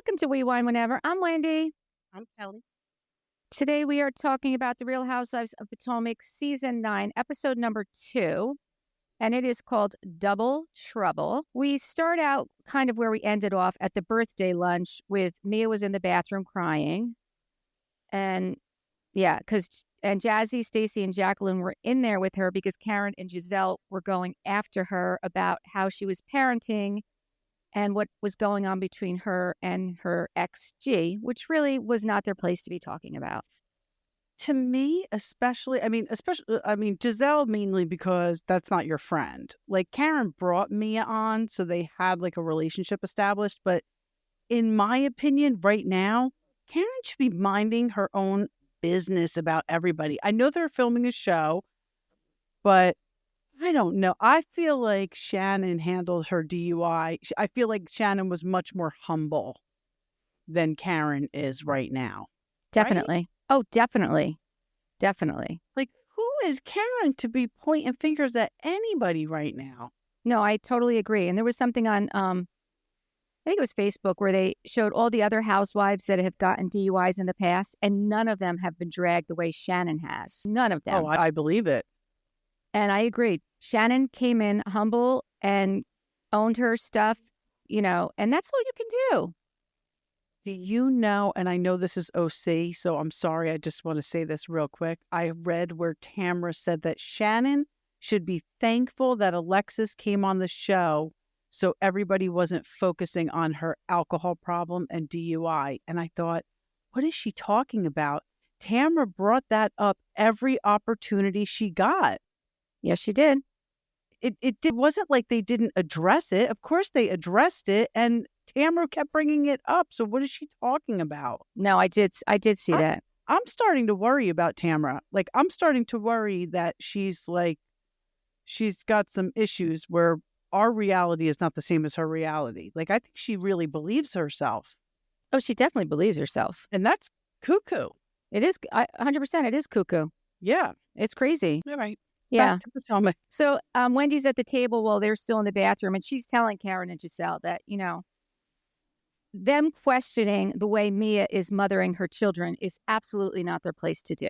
Welcome to We Wine Whenever. I'm Wendy. I'm Kelly. Today we are talking about the Real Housewives of Potomac Season 9, Episode number 2, and it is called Double Trouble. We start out kind of where we ended off at the birthday lunch with Mia was in the bathroom crying. And Jassi, Stacey, and Jacqueline were in there with her because Karen and Giselle were going after her about how she was parenting and what was going on between her and her ex-G, which really was not their place to be talking about. To me, especially, Giselle mainly because that's not your friend. Like, Karen brought Mia on, so they had like a relationship established. But in my opinion, right now, Karen should be minding her own business about everybody. I know they're filming a show, but I don't know. I feel like Shannon handled her DUI. I feel like Shannon was much more humble than Karen is right now. Definitely. Right? Oh, definitely. Definitely. Like, who is Karen to be pointing fingers at anybody right now? No, I totally agree. And there was something on, I think it was Facebook, where they showed all the other housewives that have gotten DUIs in the past, and none of them have been dragged the way Shannon has. None of them. Oh, I believe it. And I agreed. Shannon came in humble and owned her stuff, and that's all you can do. Do you know, and I know this is OC, so I'm sorry, I just want to say this real quick. I read where Tamra said that Shannon should be thankful that Alexis came on the show so everybody wasn't focusing on her alcohol problem and DUI. And I thought, what is she talking about? Tamra brought that up every opportunity she got. Yes, she did. It wasn't like they didn't address it. Of course they addressed it, and Tamra kept bringing it up. So what is she talking about? No, I did see that. I'm starting to worry about Tamra. Like, I'm starting to worry that she's got some issues where our reality is not the same as her reality. Like, I think she really believes herself. Oh, she definitely believes herself. And that's cuckoo. It is 100%. It is cuckoo. Yeah. It's crazy. All right. Yeah. Back to Potomac. So Wendy's at the table while they're still in the bathroom, and she's telling Karen and Giselle that, them questioning the way Mia is mothering her children is absolutely not their place to do.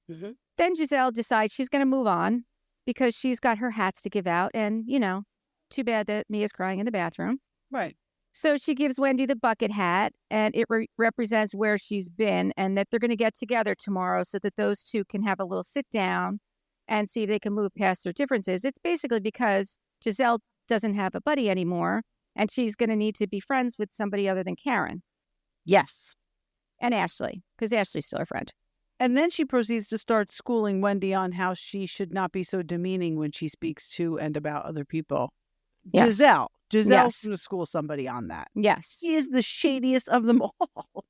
Mm-hmm. Then Giselle decides she's going to move on because she's got her hats to give out, and, too bad that Mia's crying in the bathroom. Right. So she gives Wendy the bucket hat, and it represents where she's been, and that they're going to get together tomorrow so that those two can have a little sit down and see if they can move past their differences. It's basically because Giselle doesn't have a buddy anymore, and she's going to need to be friends with somebody other than Karen. Yes. And Ashley, because Ashley's still her friend. And then she proceeds to start schooling Wendy on how she should not be so demeaning when she speaks to and about other people. Yes. Giselle's Yes. going to school somebody on that. Yes. She is the shadiest of them all.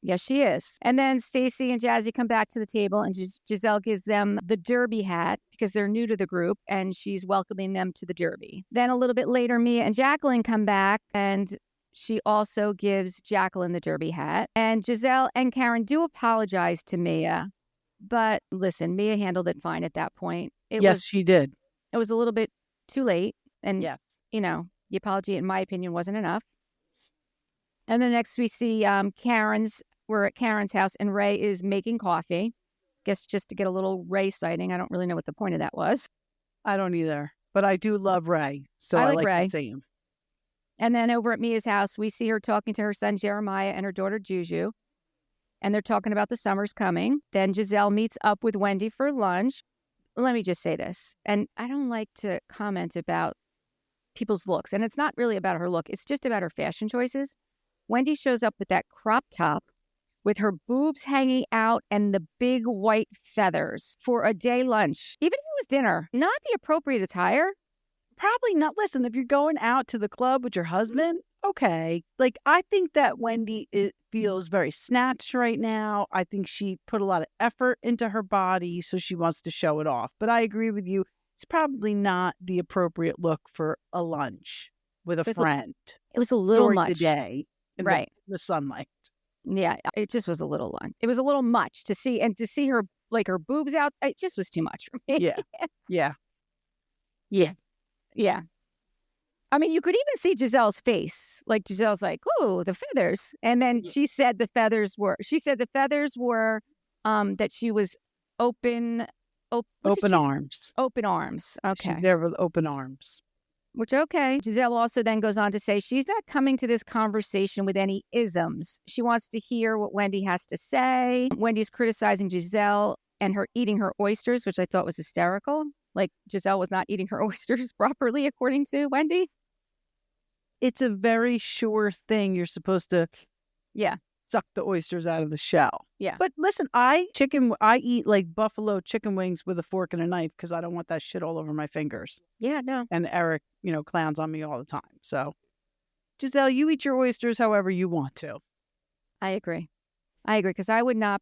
Yes, she is. And then Stacey and Jassi come back to the table, and Giselle gives them the derby hat because they're new to the group, and she's welcoming them to the derby. Then a little bit later, Mia and Jacqueline come back, and she also gives Jacqueline the derby hat. And Giselle and Karen do apologize to Mia. But listen, Mia handled it fine at that point. She did. It was a little bit too late. And, yes. The apology, in my opinion, wasn't enough. And then next we see we're at Karen's house, and Ray is making coffee. Guess just to get a little Ray sighting. I don't really know what the point of that was. I don't either. But I do love Ray. So I I like like Ray. to see him. And then over at Mia's house, we see her talking to her son Jeremiah and her daughter Juju. And they're talking about the summer's coming. Then Giselle meets up with Wendy for lunch. Let me just say this. And I don't like to comment about people's looks. And it's not really about her look. It's just about her fashion choices. Wendy shows up with that crop top with her boobs hanging out and the big white feathers for a day lunch. Even if it was dinner, not the appropriate attire. Probably not. Listen, if you're going out to the club with your husband, okay. Like, I think that Wendy feels very snatched right now. I think she put a lot of effort into her body, so she wants to show it off. But I agree with you. It's probably not the appropriate look for a lunch with a friend. It was a little during much. the day, in right? The sunlight. Yeah, it just was a little lunch. It was a little much to see, and to see her like her boobs out. It just was too much for me. Yeah. Yeah. I mean, you could even see Giselle's face. Like Giselle's like, "Ooh, the feathers," and then she said the feathers were. That she was open. Open arms. Open arms. She's Okay. there with open arms. Which, okay. Giselle also then goes on to say she's not coming to this conversation with any isms. She wants to hear what Wendy has to say. Wendy's criticizing Giselle and her eating her oysters, which I thought was hysterical. Like Giselle was not eating her oysters properly, according to Wendy. It's a very sure thing. You're supposed to suck the oysters out of the shell. Yeah. But listen, I eat like buffalo chicken wings with a fork and a knife because I don't want that shit all over my fingers. Yeah, no. And Eric, clowns on me all the time. So, Giselle, you eat your oysters however you want to. I agree because I would not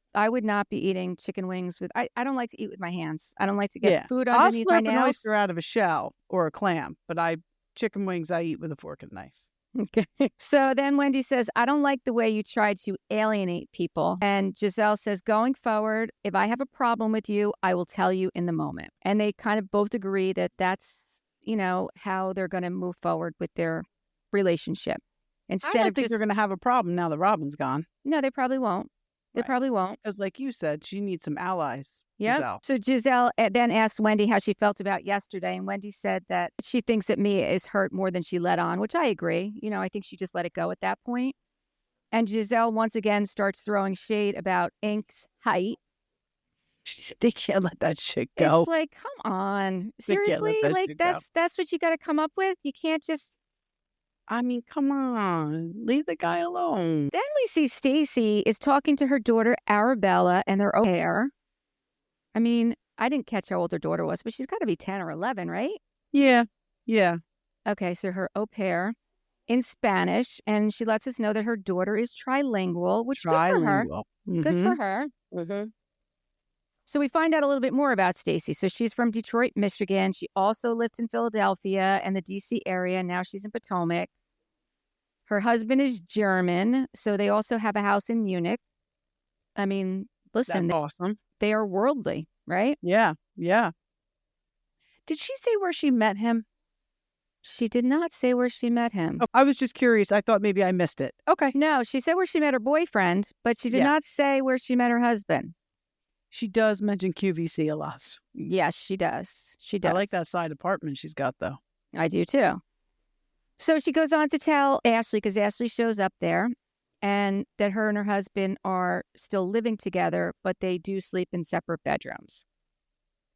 be eating chicken wings with. I don't like to eat with my hands. I don't like to get food underneath my nails. I'll slap an oyster out of a shell or a clam, but chicken wings I eat with a fork and knife. Okay. So then Wendy says, I don't like the way you tried to alienate people. And Giselle says, going forward, if I have a problem with you, I will tell you in the moment. And they kind of both agree that that's, how they're going to move forward with their relationship. I don't think they're going to have a problem now that Robin's gone. No, they probably won't. They probably won't. Because like you said, she needs some allies. Yeah. Giselle. So Giselle then asked Wendy how she felt about yesterday. And Wendy said that she thinks that Mia is hurt more than she let on, which I agree. I think she just let it go at that point. And Giselle once again starts throwing shade about Ink's height. They can't let that shit go. It's like, come on. Seriously? Like that's what you got to come up with? You can't just... I mean, come on. Leave the guy alone. Then we see Stacey is talking to her daughter, Arabella, and their au pair. I mean, I didn't catch how old her daughter was, but she's got to be 10 or 11, right? Yeah. Okay, so her au pair in Spanish, and she lets us know that her daughter is trilingual, which good for her. Mm-hmm. Good for her. Mm-hmm. So we find out a little bit more about Stacey. So she's from Detroit, Michigan. She also lived in Philadelphia and the D.C. area. Now she's in Potomac. Her husband is German, so they also have a house in Munich. I mean, listen, that's awesome. They are worldly, right? Yeah. Did she say where she met him? She did not say where she met him. Oh, I was just curious. I thought maybe I missed it. Okay. No, she said where she met her boyfriend, but she did not say where she met her husband. She does mention QVC a lot. Yes, she does. She does. I like that side apartment she's got, though. I do, too. So she goes on to tell Ashley, because Ashley shows up there, and that her and her husband are still living together, but they do sleep in separate bedrooms.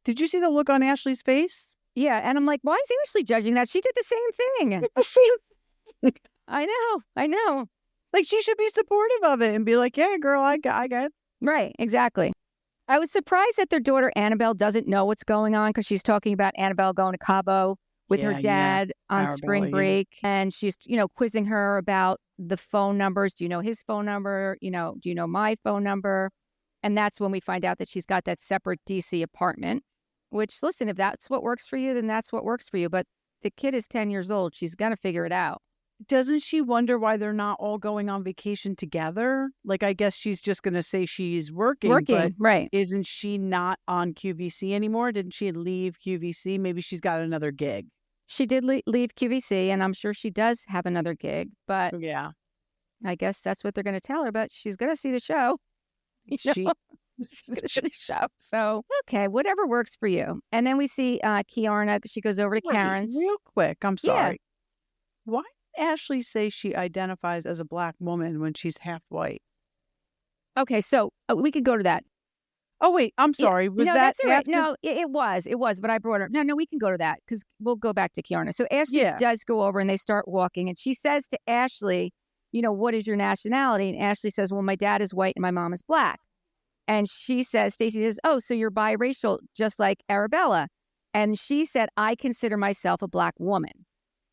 Did you see the look on Ashley's face? Yeah, and I'm like, why is Ashley judging that? She did the same thing. I know. Like, she should be supportive of it and be like, yeah, girl, I got it. Right, exactly. I was surprised that their daughter Annabelle doesn't know what's going on because she's talking about Annabelle going to Cabo with her dad on Arabella, spring break. And she's, quizzing her about the phone numbers. Do you know his phone number? Do you know my phone number? And that's when we find out that she's got that separate DC apartment, which, listen, if that's what works for you, then that's what works for you. But the kid is 10 years old. She's going to figure it out. Doesn't she wonder why they're not all going on vacation together? Like, I guess she's just going to say she's working, but right. Isn't she not on QVC anymore? Didn't she leave QVC? Maybe she's got another gig. She did leave QVC, and I'm sure she does have another gig, but yeah, I guess that's what they're going to tell her, but she's going to see the show. She's going to see the show. So, okay, whatever works for you. And then we see Kiarna. She goes over to Karen's. Real quick, I'm sorry. Yeah. Why did Ashley say she identifies as a Black woman when she's half white? Okay, so we could go to that. Oh, wait, I'm sorry. Was no, that that's right. No, it was, but I brought her. No, we can go to that because we'll go back to Kiarna. So Ashley does go over and they start walking, and she says to Ashley, what is your nationality? And Ashley says, well, my dad is white and my mom is Black. And she says, Stacey says, oh, so you're biracial, just like Arabella. And she said, I consider myself a Black woman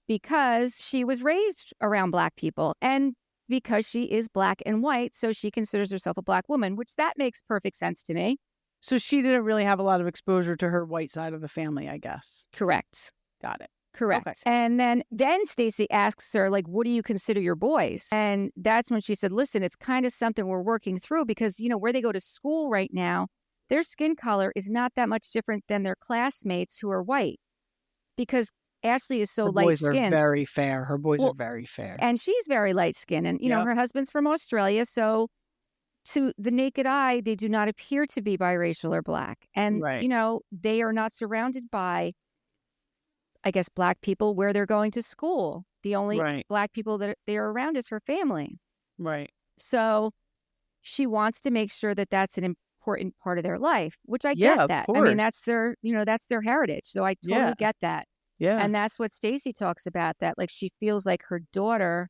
because she was raised around Black people and because she is Black and white. So she considers herself a Black woman, which that makes perfect sense to me. So she didn't really have a lot of exposure to her white side of the family, I guess. Correct. Got it. Correct. Okay. And then Stacey asks her, like, what do you consider your boys? And that's when she said, listen, it's kind of something we're working through because, where they go to school right now, their skin color is not that much different than their classmates who are white. Because Ashley is so Her boys are light-skinned. very fair. Her boys Well, are very fair. and she's very light-skinned. And, Yep. her husband's from Australia. So to the naked eye, they do not appear to be biracial or Black. And, Right. they are not surrounded by, I guess, Black people where they're going to school. The only Right. Black people that they are around is her family. Right. So she wants to make sure that that's an important part of their life, which I Yeah, get of that. I course. mean, that's their heritage. So I totally Yeah. get that. Yeah. And that's what Stacey talks about, that like she feels like her daughter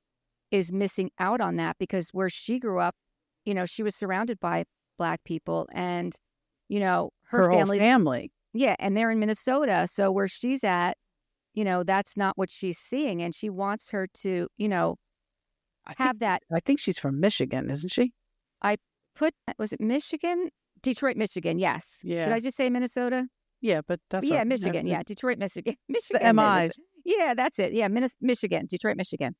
is missing out on that because where she grew up, she was surrounded by Black people and, her Her whole family's, family. yeah, and they're in Minnesota. So where she's at, that's not what she's seeing. And she wants her to, have that. I think she's from Michigan, isn't she? Was it Michigan? Detroit, Michigan. Yes. Yeah. Did I just say Minnesota? Yeah, but that's Yeah, okay. Michigan. Yeah, Detroit, Michigan. Michigan. The MIs. Yeah, that's it. Yeah, Michigan, Detroit, Michigan.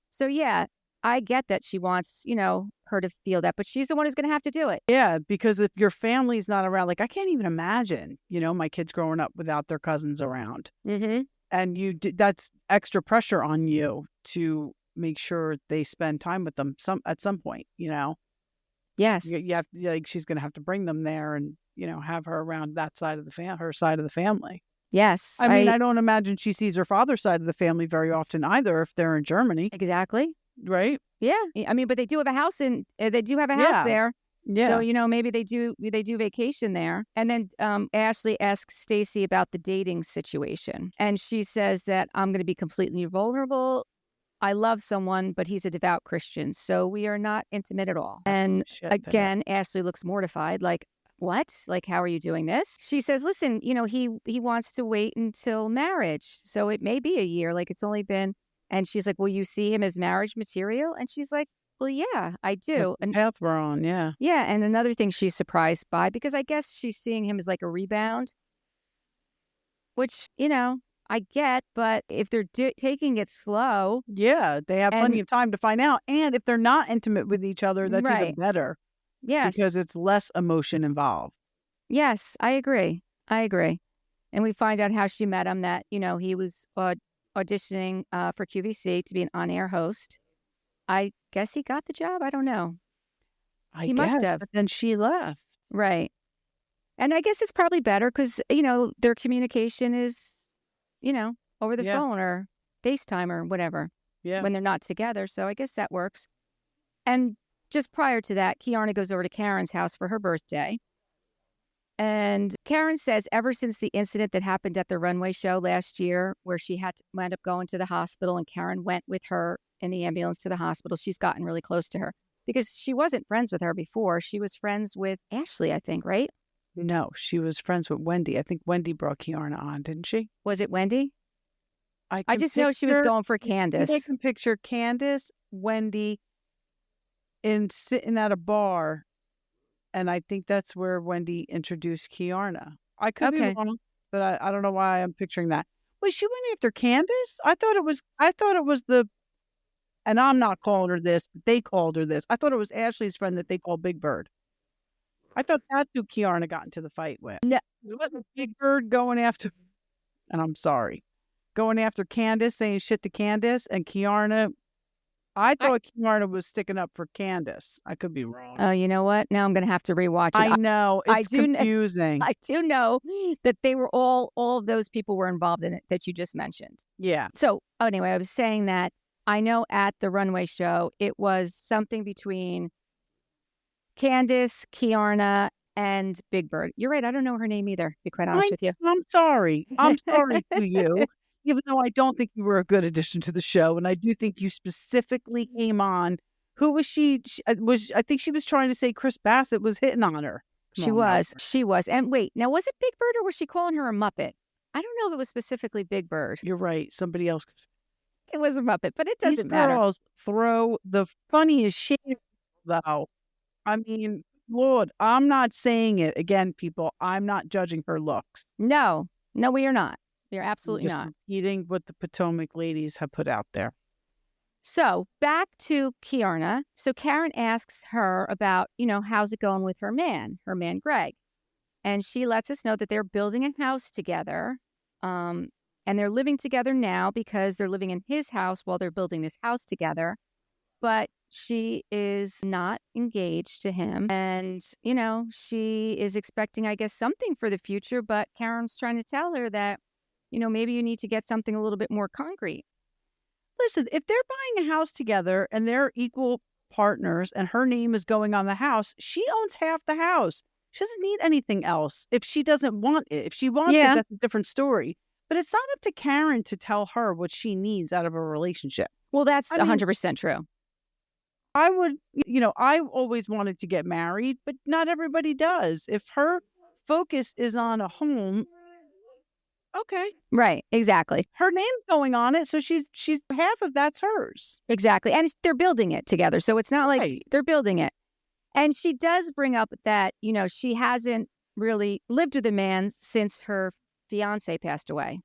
So yeah, I get that she wants, her to feel that, but she's the one who's going to have to do it. Yeah, because if your family's not around, like I can't even imagine, my kids growing up without their cousins around. Mm-hmm. And that's extra pressure on you to make sure they spend time with them at some point, Yes. You have like she's going to have to bring them there and, have her around that side of her side of the family. Yes. I mean, I don't imagine she sees her father's side of the family very often either if they're in Germany. Exactly. Right? Yeah. I mean, but they do have a house there. Yeah. So, maybe they do vacation there. And then Ashley asks Stacey about the dating situation. And she says that I'm going to be completely vulnerable. I love someone, but he's a devout Christian. So we are not intimate at all. And again, Ashley looks mortified. Like, what? Like, how are you doing this? She says, listen, he wants to wait until marriage. So it may be a year. Like it's only been. And she's like, will you see him as marriage material? And she's like, well, yeah, I do. And path we're on, yeah. Yeah. And another thing she's surprised by, because I guess she's seeing him as like a rebound, which, I get, but if they're taking it slow. Yeah, they have plenty of time to find out. And if they're not intimate with each other, that's even better. Yes. Because it's less emotion involved. Yes, I agree. And we find out how she met him, that, he was auditioning for QVC to be an on-air host. I guess he got the job. I don't know. He must have. But then she left. Right. And I guess it's probably better because, their communication is, over the phone or FaceTime or whatever. Yeah. When they're not together. So I guess that works. And just prior to that, Kiarna goes over to Karen's house for her birthday. And Karen says ever since the incident that happened at the runway show last year, where she had to wind up going to the hospital and Karen went with her in the ambulance to the hospital, she's gotten really close to her because she wasn't friends with her before. She was friends with Ashley, I think, right? No, she was friends with Wendy. I think Wendy brought Kiarna on, didn't she? Was it Wendy? I just know she was going for Candace. I can picture Candace, Wendy, sitting at a bar. And I think that's where Wendy introduced Kiarna. I could be wrong, but I don't know why I'm picturing that. Was she went after Candace? I thought it was and I'm not calling her this, but they called her this. I thought it was Ashley's friend that they called Big Bird. I thought that's who Kiarna got into the fight with. No. It wasn't Big Bird going after, and I'm sorry, going after Candace, saying shit to Candace, and Kiarna. I thought Kiarna was sticking up for Candace. I could be wrong. Oh, you know what? Now I'm going to have to rewatch it. I know. It's confusing. I do know that they were all of those people were involved in it that you just mentioned. Yeah. So anyway, I was saying that I know at the runway show, it was something between Candace, Kiarna, and Big Bird. You're right. I don't know her name either, to be quite honest with you. I'm sorry. I'm sorry to you. Even though I don't think you were a good addition to the show, and I do think you specifically came on. Who was she? I think she was trying to say Chris Bassett was hitting on her. She was. And wait, now was it Big Bird or was she calling her a Muppet? I don't know if it was specifically Big Bird. You're right. Somebody else. It was a Muppet, but it doesn't matter. These girls throw the funniest shit, though. I mean, Lord, I'm not saying it again, people. I'm not judging her looks. No, we are not. You're absolutely not. Eating what the Potomac ladies have put out there. So back to Kiarna. So Karen asks her about, how's it going with her man Greg. And she lets us know that they're building a house together. And and they're living together now because they're living in his house while they're building this house together. But she is not engaged to him. And, she is expecting, I guess, something for the future. But Karen's trying to tell her that, maybe you need to get something a little bit more concrete. Listen, if they're buying a house together and they're equal partners and her name is going on the house, she owns half the house. She doesn't need anything else if she doesn't want it. If she wants it, that's a different story. But it's not up to Karen to tell her what she needs out of a relationship. Well, that's 100% true. I would, I always wanted to get married, but not everybody does. If her focus is on a home, okay. Right, exactly. Her name's going on it, so she's half of that's hers. Exactly. And they're building it together, so it's not like they're building it. And she does bring up that, she hasn't really lived with a man since her fiance passed away.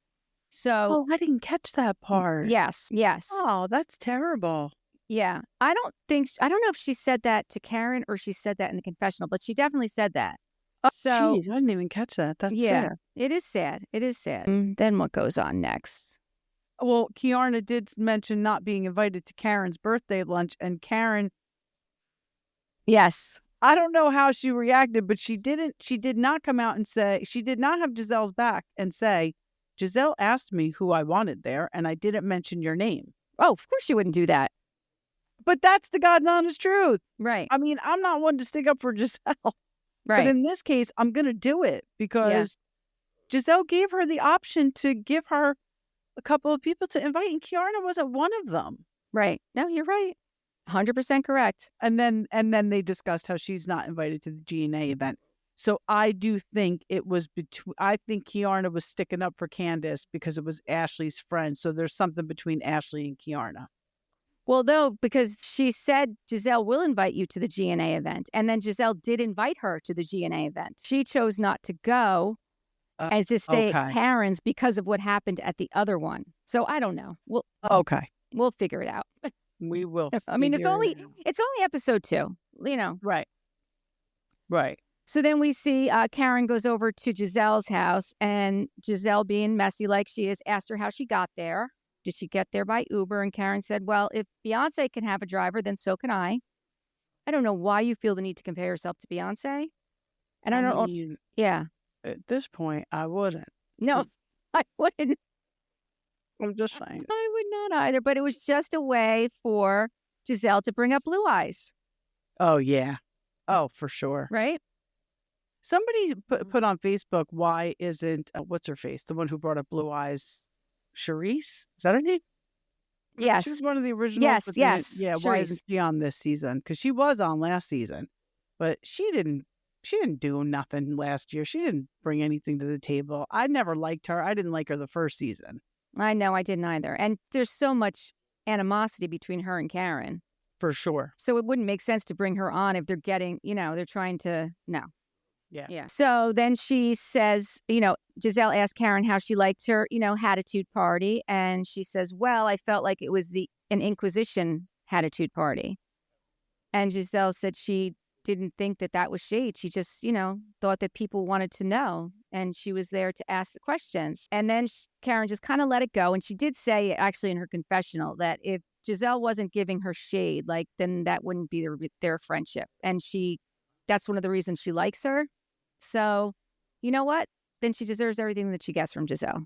So I didn't catch that part. Yes. Oh, that's terrible. Yeah. I don't know if she said that to Karen or she said that in the confessional, but she definitely said that. Oh, so geez, I didn't even catch that. That's sad. It is sad. It is sad. Then what goes on next? Well, Kiarna did mention not being invited to Karen's birthday lunch, and Karen. Yes. I don't know how she reacted, but she did not come out and say, she did not have Giselle's back and say, Giselle asked me who I wanted there, and I didn't mention your name. Oh, of course she wouldn't do that. But that's the God's honest truth. Right. I mean, I'm not one to stick up for Giselle. Right. But in this case, I'm going to do it because Giselle gave her the option to give her a couple of people to invite, and Kiarna wasn't one of them. Right. No, you're right. 100% correct. And then they discussed how she's not invited to the G&A event. So I do think it was I think Kiarna was sticking up for Candace because it was Ashley's friend. So there's something between Ashley and Kiarna. Well, no, because she said Giselle will invite you to the G&A event. And then Giselle did invite her to the G&A event. She chose not to go and to stay at Karen's because of what happened at the other one. So I don't know. We'll figure it out. We will. I mean, it's only episode 2, Right. So then we see Karen goes over to Giselle's house, and Giselle, being messy like she is, asked her how she got there. Did she get there by Uber? And Karen said, well, if Beyonce can have a driver, then so can I. I don't know why you feel the need to compare yourself to Beyonce. And I don't know. Yeah. At this point, I wouldn't. No, I wouldn't. I'm just saying. I would not either. But it was just a way for Giselle to bring up Blue Eyes. Oh, yeah. Oh, for sure. Right? Somebody put on Facebook, why isn't, what's her face? The one who brought up Blue Eyes. Charisse? Is that her name? Yes. She was one of the originals. Yes. Yeah, Charisse. why isn't she on this season? Because she was on last season. But she didn't do nothing last year. She didn't bring anything to the table. I never liked her. I didn't like her the first season. I know, I didn't either. And there's so much animosity between her and Karen. For sure. So it wouldn't make sense to bring her on if they're getting, they're trying to, no. Yeah. So then she says, Giselle asked Karen how she liked her, Hatitude party. And she says, well, I felt like it was an Inquisition Hatitude party. And Giselle said she didn't think that was shade. She just, thought that people wanted to know. And she was there to ask the questions. And then Karen just kind of let it go. And she did say, actually, in her confessional, that if Giselle wasn't giving her shade, then that wouldn't be their friendship. And that's one of the reasons she likes her. So, you know what? Then she deserves everything that she gets from Giselle.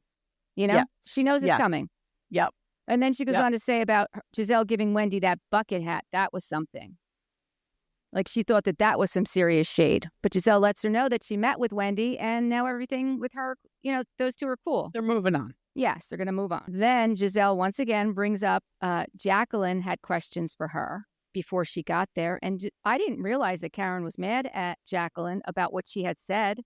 She knows it's coming. Yep. And then she goes on to say about Giselle giving Wendy that bucket hat. That was something. Like she thought that was some serious shade. But Giselle lets her know that she met with Wendy and now everything with her, those two are cool. They're moving on. Yes, they're going to move on. Then Giselle once again brings up Jacqueline had questions for her before she got there. And I didn't realize that Karen was mad at Jacqueline about what she had said.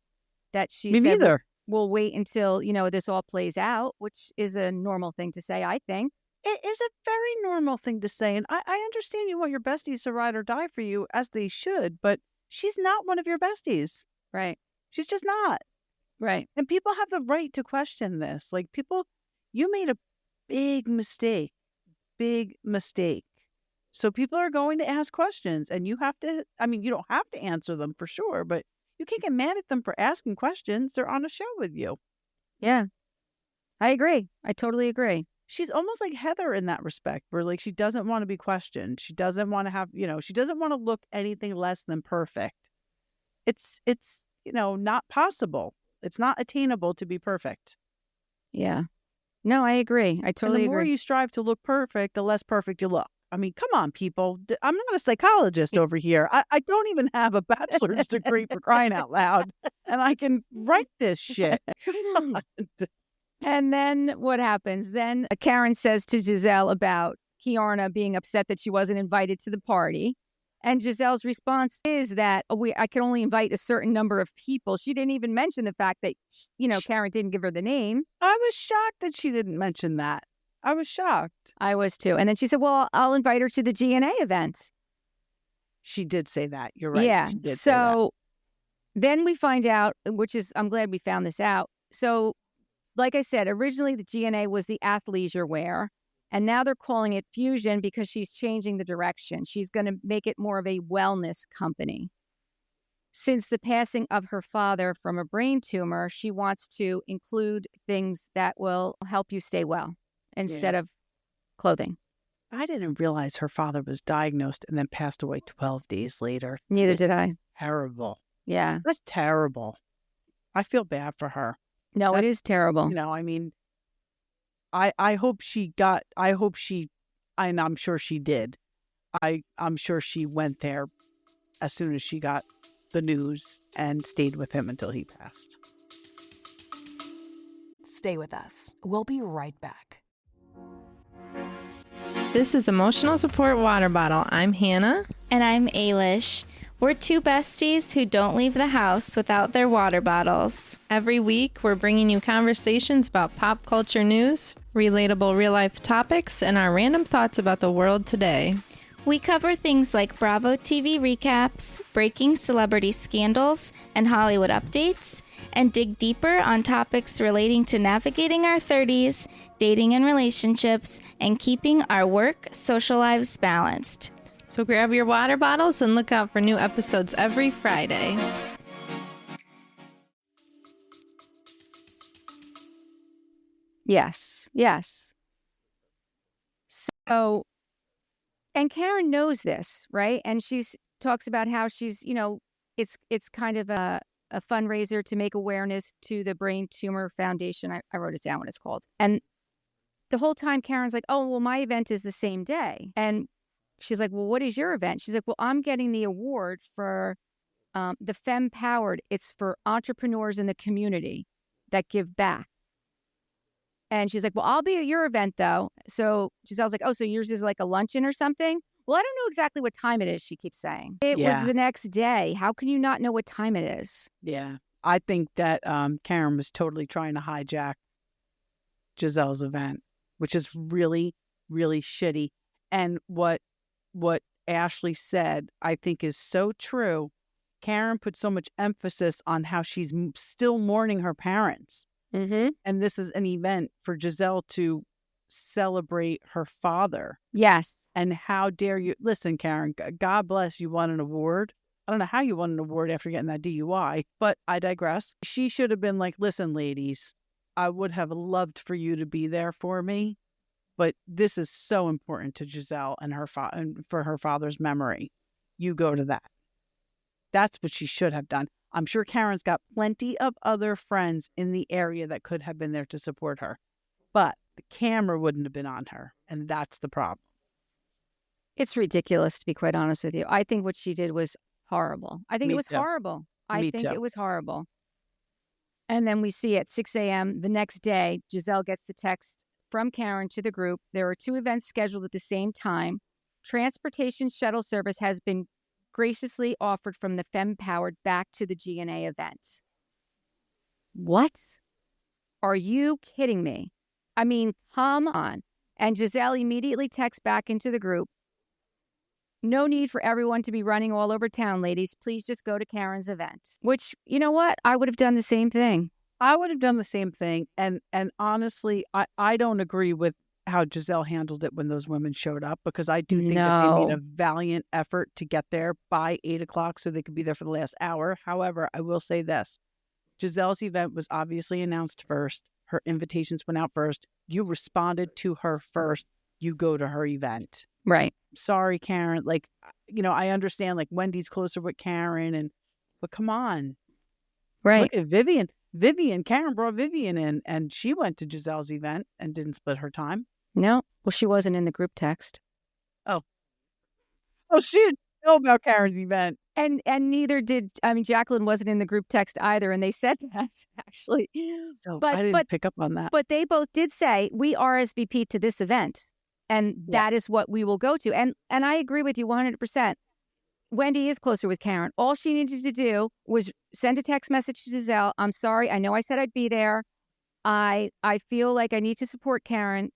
That she said, neither. We'll wait until, this all plays out, which is a normal thing to say, I think. It is a very normal thing to say. And I understand you want your besties to ride or die for you, as they should. But she's not one of your besties. Right. She's just not. Right. And people have the right to question this. Like you made a big mistake. Big mistake. So people are going to ask questions and you have to, you don't have to answer them for sure, but you can't get mad at them for asking questions. They're on a show with you. Yeah. I agree. I totally agree. She's almost like Heather in that respect, where like she doesn't want to be questioned. She doesn't want to have, she doesn't want to look anything less than perfect. It's not possible. It's not attainable to be perfect. Yeah. No, I agree. I And totally the more agree. you strive to look perfect, the less perfect you look. I mean, come on, people. I'm not a psychologist over here. I don't even have a bachelor's degree, for crying out loud. And I can write this shit. Come on. And then what happens? Then Karen says to Giselle about Kiarna being upset that she wasn't invited to the party. And Giselle's response is that I can only invite a certain number of people. She didn't even mention the fact that, Karen didn't give her the name. I was shocked that she didn't mention that. I was shocked. I was too. And then she said, well, I'll invite her to the GNA event. She did say that. You're right. Yeah. She did So then we find out, I'm glad we found this out. So like I said, originally the GNA was the athleisure wear. And now they're calling it Fusion because she's changing the direction. She's going to make it more of a wellness company. Since the passing of her father from a brain tumor, she wants to include things that will help you stay well instead of clothing. I didn't realize her father was diagnosed and then passed away 12 days later. Neither did I. Terrible. Yeah. That's terrible. I feel bad for her. No, it is terrible. I mean, I hope she, and I'm sure she did. I'm sure she went there as soon as she got the news and stayed with him until he passed. Stay with us. We'll be right back. This is Emotional Support Water Bottle. I'm Hannah. And I'm Ailish. We're two besties who don't leave the house without their water bottles. Every week, we're bringing you conversations about pop culture news, relatable real-life topics, and our random thoughts about the world today. We cover things like Bravo TV recaps, breaking celebrity scandals, and Hollywood updates, and dig deeper on topics relating to navigating our 30s, dating and relationships, and keeping our work, social lives balanced. So grab your water bottles and look out for new episodes every Friday. Yes. So, and Karen knows this, right? And she talks about how she's, it's kind of a fundraiser to make awareness to the Brain Tumor Foundation. I wrote it down what it's called. And the whole time Karen's like, oh, well, my event is the same day. And she's like, well, what is your event? She's like, well, I'm getting the award for the Femme Powered. It's for entrepreneurs in the community that give back. And she's like, well, I'll be at your event, though. So Giselle's like, oh, so yours is like a luncheon or something? Well, I don't know exactly what time it is, she keeps saying. It was the next day. How can you not know what time it is? Yeah. I think that Karen was totally trying to hijack Giselle's event, which is really, really shitty. And what Ashley said, I think is so true. Karen put so much emphasis on how she's still mourning her parents. Mm-hmm. And this is an event for Giselle to celebrate her father. Yes. And how dare you? Listen, Karen, God bless you won an award. I don't know how you won an award after getting that DUI, but I digress. She should have been like, listen, ladies, I would have loved for you to be there for me. But this is so important to Giselle and and for her father's memory. You go to that. That's what she should have done. I'm sure Karen's got plenty of other friends in the area that could have been there to support her. But the camera wouldn't have been on her. And that's the problem. It's ridiculous, to be quite honest with you. I think what she did was horrible. I think Me it was too. horrible. Me I think too. it was horrible. And then we see at 6 a.m. the next day, Giselle gets the text from Karen to the group. There are 2 events scheduled at the same time. Transportation shuttle service has been graciously offered from the Femme Powered back to the GNA event. What? Are you kidding me? I mean, come on. And Giselle immediately texts back into the group. No need for everyone to be running all over town, ladies. Please just go to Karen's event. Which, you know what? I would have done the same thing. I would have done the same thing. And honestly, I don't agree with how Giselle handled it when those women showed up, because I do think that they made a valiant effort to get there by 8 o'clock so they could be there for the last hour. However, I will say this. Giselle's event was obviously announced first. Her invitations went out first. You responded to her first. You go to her event. Right. Sorry, Karen. Like, I understand, like, Wendy's closer with Karen, but come on. Right. Look at Vivian. Karen brought Vivian in, and she went to Giselle's event and didn't split her time. No. Well, she wasn't in the group text. Oh, she didn't know about Karen's event. And neither did, Jacqueline wasn't in the group text either. And they said that, actually. So I didn't pick up on that. But they both did say, we RSVP to this event. And that is what we will go to. And I agree with you 100%. Wendy is closer with Karen. All she needed to do was send a text message to Giselle. I'm sorry. I know I said I'd be there. I feel like I need to support Karen.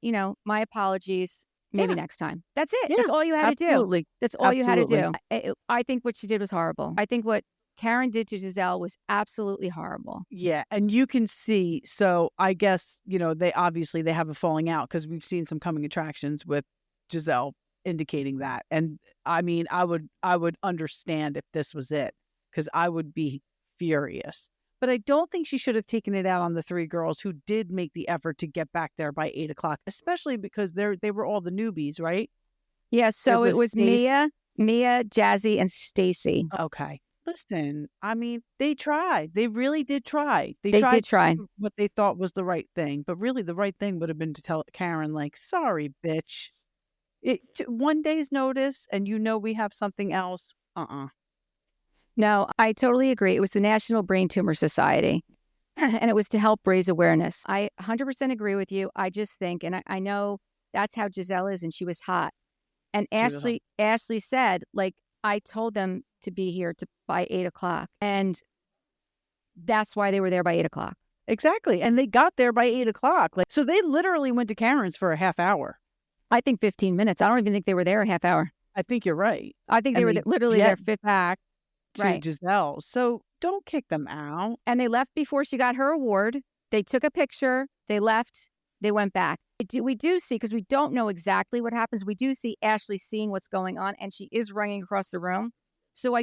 My apologies. Maybe next time. That's it. Yeah, that's all you had absolutely. to do. That's all you had to do. Absolutely. I think what she did was horrible. I think what Karen did to Giselle was absolutely horrible. Yeah. And you can see, so I guess, they have a falling out because we've seen some coming attractions with Giselle indicating that. And I mean, I would understand if this was it, because I would be furious. But I don't think she should have taken it out on the three girls who did make the effort to get back there by 8:00, especially because they were all the newbies, right? Yeah, so it was Stacey. Mia, Jassi, and Stacey. Okay. Listen, I mean, they tried. They really did try. They did try what they thought was the right thing. But really, the right thing would have been to tell Karen, like, sorry, bitch. 1 day's notice, and we have something else. No, I totally agree. It was the National Brain Tumor Society, and it was to help raise awareness. I 100% agree with you. I just think, and I know that's how Giselle is, and she was hot. And Ashley said, like, I told them to be here by 8:00, and that's why they were there by 8:00. Exactly, and they got there by 8:00. Like, so they literally went to Karen's for a half hour. I think 15 minutes. I don't even think they were there a half hour. I think you're right. I think they were literally there back to right. Giselle. So don't kick them out. And they left before she got her award. They took a picture. They left. They went back. We do see, because we don't know exactly what happens, we do see Ashley seeing what's going on, and she is running across the room. So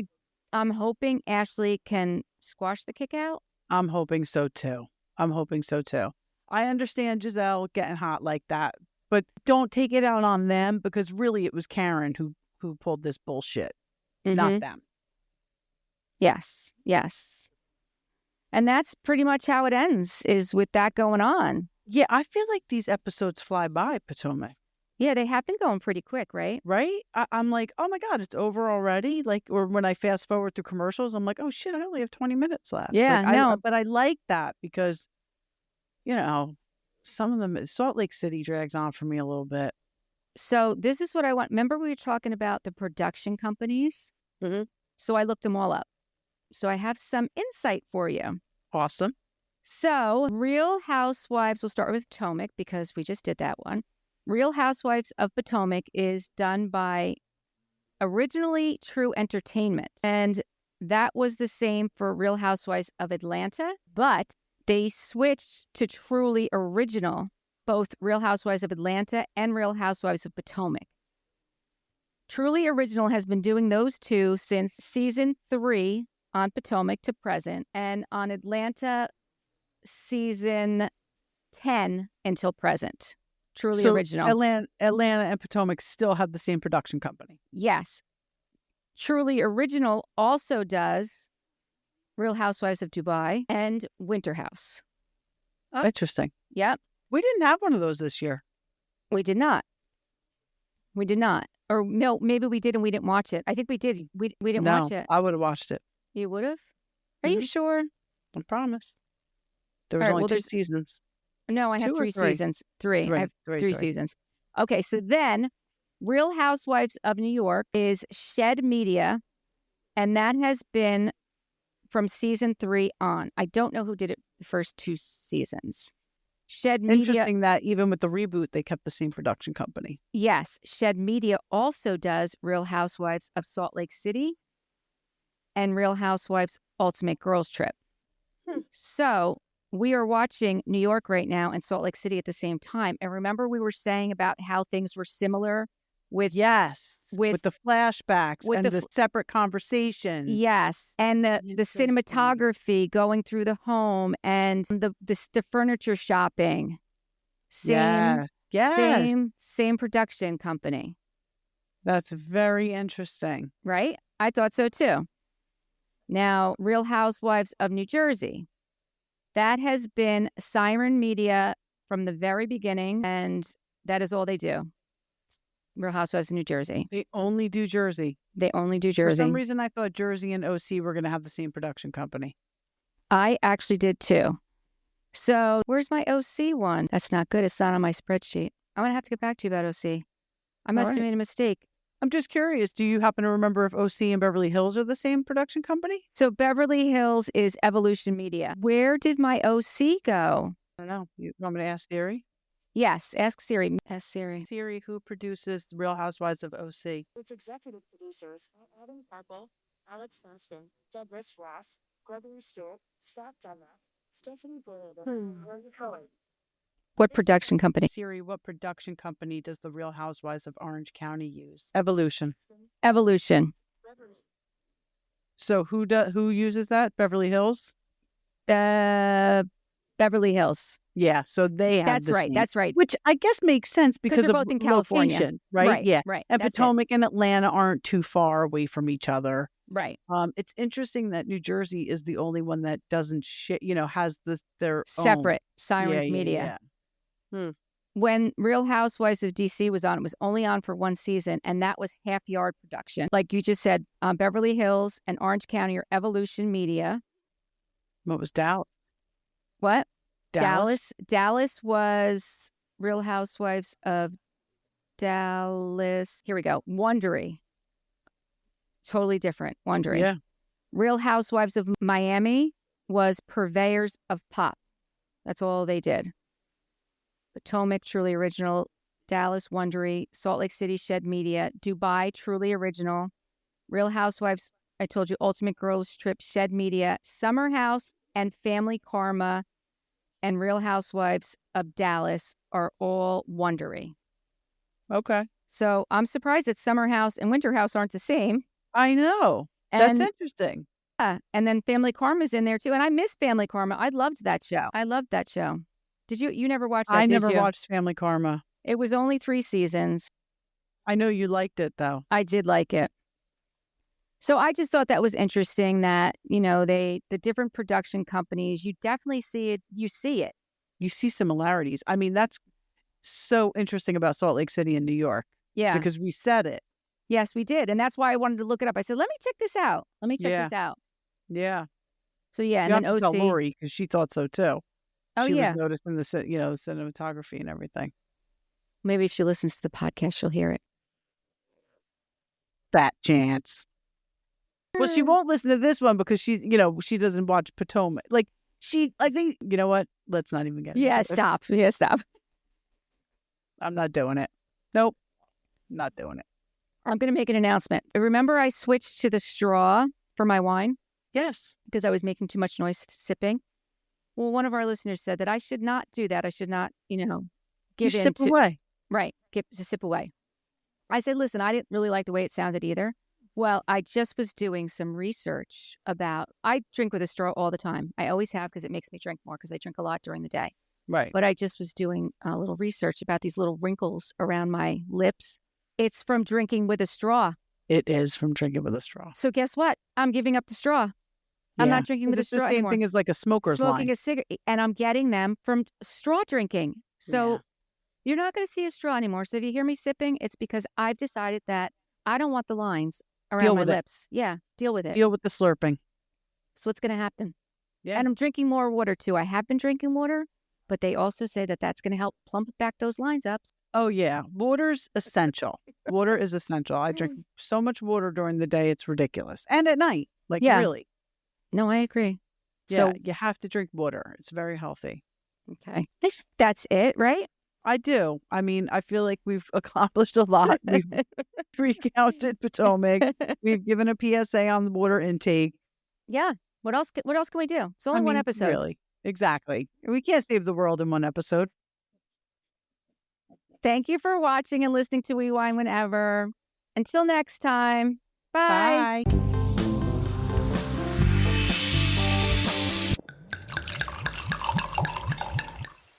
I'm hoping Ashley can squash the kick out. I'm hoping so too. I understand Giselle getting hot like that, but don't take it out on them, because really it was Karen who pulled this bullshit, not them. Yes. And that's pretty much how it ends, is with that going on. Yeah, I feel like these episodes fly by, Potomac. Yeah, they have been going pretty quick, right? Right? I'm like, oh my God, it's over already. Like, or when I fast forward through commercials, I'm like, oh shit, I only have 20 minutes left. Yeah, but I like that because, some of them, Salt Lake City drags on for me a little bit. So this is what I want. Remember we were talking about the production companies? Mm-hmm. So I looked them all up. So I have some insight for you. Awesome. So Real Housewives, we'll start with Potomac because we just did that one. Real Housewives of Potomac is done by originally True Entertainment. And that was the same for Real Housewives of Atlanta, but they switched to Truly Original, both Real Housewives of Atlanta and Real Housewives of Potomac. Truly Original has been doing those two since season 3 on Potomac to present, and on Atlanta, season 10 until present. Truly Original. Atlanta and Potomac still have the same production company. Yes. Truly Original also does Real Housewives of Dubai and Winter House. Oh, interesting. Yep. We didn't have one of those this year. We did not. Or no, maybe we did and we didn't watch it. I think we did. We didn't watch it. I would have watched it. You would have? Are you sure? I promise. There was only 2 seasons. No, I have 3 seasons. 3. I have 3 seasons. Okay, so then Real Housewives of New York is Shed Media, and that has been from season 3 on. I don't know who did it the first 2 seasons. Shed Media. Interesting that even with the reboot, they kept the same production company. Yes. Shed Media also does Real Housewives of Salt Lake City and Real Housewives Ultimate Girls Trip. So we are watching New York right now and Salt Lake City at the same time. And remember we were saying about how things were similar with with the flashbacks with and the the separate conversations. yes, and the Interesting. cinematography going through the home and the furniture shopping. Same production company. That's very interesting. Right? I thought so too. Now, Real Housewives of New Jersey. That has been Siren Media from the very beginning, and that is all they do. Real Housewives of New Jersey. They only do Jersey. They only do Jersey. For some reason, I thought Jersey and OC were going to have the same production company. I actually did too. So where's my OC one? That's not good. It's not on my spreadsheet. I'm going to have to get back to you about OC. I must have made a mistake. I'm just curious. Do you happen to remember if OC and Beverly Hills are the same production company? So Beverly Hills is Evolution Media. Where did my OC go? I don't know. You want me to ask Siri? Yes, ask Siri. Ask Siri. Siri, who produces Real Housewives of OC? Its executive producers are Adam Purple, Alex Thurston, Deborah Ross, Gregory Stewart, Scott Dunlap, Stephanie Boyd, and Wendy Cohen. What production company? Siri, what production company does the Real Housewives of Orange County use? Evolution. Evolution. So who uses that? Beverly Hills? Beverly Hills. Yeah, so they have That's the right. same. That's right. Which I guess makes sense because they're of both in California. location, right? Yeah. Right. And That's Potomac and Atlanta aren't too far away from each other. Right. It's interesting that New Jersey is the only one that doesn't has their Separate own. Sirens Media. When Real Housewives of DC was on, it was only on for one season, and that was Half Yard production. Like you just said, Beverly Hills and Orange County are Evolution Media. What was Dallas? What? Dallas was Real Housewives of Dallas. Here we go. Wondery. Totally different. Wondery. Yeah. Real Housewives of Miami was Purveyors of Pop. That's all they did. Potomac, Truly Original. Dallas, Wondery. Salt Lake City, Shed Media. Dubai, Truly Original. Real Housewives, I told you, Ultimate Girls Trip, Shed Media. Summer House and Family Karma and Real Housewives of Dallas are all Wondery. Okay. So I'm surprised that Summer House and Winter House aren't the same. I know. That's interesting. Yeah. And then Family Karma's in there too. And I miss Family Karma. I loved that show. Did you never watched that? I never watched Family Karma. It was only 3 seasons. I know you liked it though. I did like it. So I just thought that was interesting that, the different production companies, you definitely see it. You see it. You see similarities. I mean, that's so interesting about Salt Lake City and New York. Yeah. Because we said it. Yes, we did. And that's why I wanted to look it up. I said, let me check this out. Yeah. So yeah, you and then have to OC. tell Lori because she thought so too. Oh, she yeah. was noticing the cinematography and everything. Maybe if she listens to the podcast, she'll hear it. Fat chance. Well, she won't listen to this one because she doesn't watch Potomac. Like I think, you know what? Let's not even get into it. Stop. Yeah, stop. I'm not doing it. Nope. Not doing it. I'm going to make an announcement. Remember I switched to the straw for my wine? Yes. Because I was making too much noise sipping. Well, one of our listeners said that I should not do that. I should not, give in sip to... away. Right. Give to sip away. I said, listen, I didn't really like the way it sounded either. Well, I just was doing some research about, I drink with a straw all the time. I always have because it makes me drink more because I drink a lot during the day. Right. But I just was doing a little research about these little wrinkles around my lips. It's from drinking with a straw. It is from drinking with a straw. So guess what? I'm giving up the straw. I'm not drinking with a straw anymore. It's the same anymore. thing as like a smoker's Smoking line. a cigarette, and I'm getting them from straw drinking. So you're not going to see a straw anymore. So if you hear me sipping, it's because I've decided that I don't want the lines around my lips. Yeah, deal with it. Deal with the slurping. So what's going to happen? Yeah. And I'm drinking more water too. I have been drinking water, but they also say that that's going to help plump back those lines up. Oh, yeah. Water's essential. Water is essential. I drink so much water during the day. It's ridiculous. And at night. Really. No, I agree. Yeah, So you have to drink water. It's very healthy. Okay. That's it, right? I do. I mean, I feel like we've accomplished a lot. We've recounted Potomac. We've given a PSA on the water intake. Yeah. What else can we do? It's only one episode. Really. Exactly. We can't save the world in one episode. Thank you for watching and listening to We Wine Whenever. Until next time, bye. Bye.